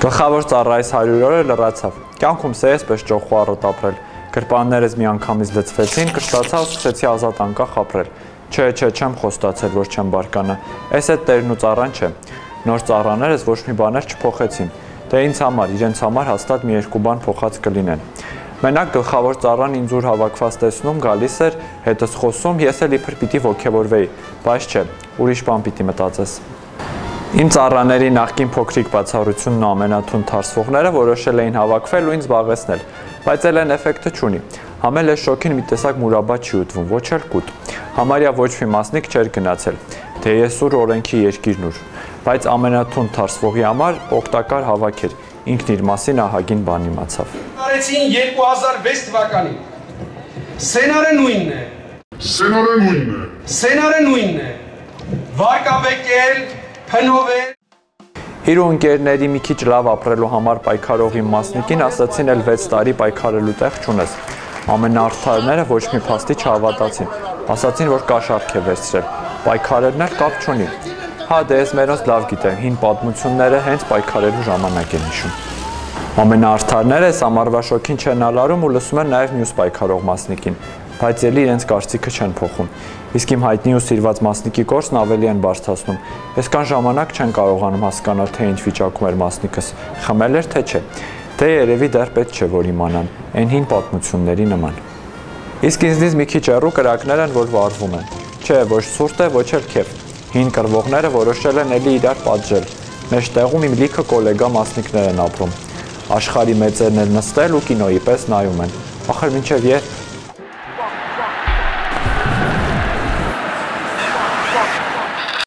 Գլխավոր ծառայից 100 օրը լրացավ, կյանքում սեյեսպես ճոխ խուարոտ ապրել, կրպաններս մի անգամից լծվեցին, կշտացա ու սկսեցի ազատ անկախ ապրել, չէ, չեմ խոստացել, որ չեմ բարկանա, էս էդ տերն ու ծառան չէ, նոր ծառաներս ոչ մի բաներ չփոխեցին, դե ինձ համար, իրենց համար հաստատ մի երկու բան փոխած կլինեն, մենակ գլխավոր ծառան ինձ ուր հավաքված տեսնում, գալիս էր, հետս խոսում, ես էլ իբր պիտի ոգևորվեի, բայց չէ, ուրիշ բան պիտի մտածես։ Իմ ծառաների նախկին փոքրիկ բացառությունն ու ամենաթուն թարսվողները որոշել էին հավաքվել ու ինձ զբաղեցնել, բայց էլ այն էֆեկտը չունի։ Համել է շոքին մի տեսակ մուրաբա չի ուտվում, ոչ էլ կուտ։ Համարյա ոչ մի մասնիկ չէր գնացել, դե ես ուր օրենքի երկիրն ուր, բայց ամենաթուն թարսվողի համար օգտակար հավաք էր, ինքն իր մասին ահագին բան իմացավ։ Արեցին 2006 թվականին։ Սենարը նույնն է։ Սենարը նույնն է։ Վարկաբեկել, փնովել։ Իր ու ընկերների մի քիչ լավ ապրելու համար պայքարող իմ մասնիկին ասացին էլ 6 տարի պայքարելու տեղ չունես։ Ամենաարդարները ոչ մի փաստի չհավատացին, ասացին, որ կաշառք է վերցրել, պայքարելն էլ կապ չունի։ Հա դե ես մերոնց լավ գիտեմ, հին պատմությունները հենց պայքարելու ժամանակ են հիշում։ Ամենաարդարները այս ամառվա շոքին չեն ալարում ու լսում են նաև մյուս պայքարող մասնիկին, բայց ելի իրենց կարծիքը չեն փոխում։ Իսկ իմ հայտնի ու սիրված մասնիկի կորսն ավելի են բարձրացնում։ Այսքան ժամանակ չեն կարողանում հասկանալ, թե ինչ վիճակում էր մասնիկս, խմել էր թե չէ։ Դե երևի դեռ պետք չէ, որ իմանան, այն հին պատմությունների նման։ Իսկ ինձնից մի քիչ հեռու կրակներ են, որ վառվում են։ Չէ, ոչ ցուրտ է, ոչ էլ քեֆ։ Հին կռվողները որոշել են էլի իրար պատժել։ Մեջտեղում իմ լիքը կոլեգա մասնիկներ են ապրում։ Աշխարհի մեծերն էլ նստել ու կինոյի պես նայում են։ Ախր մինչև երբ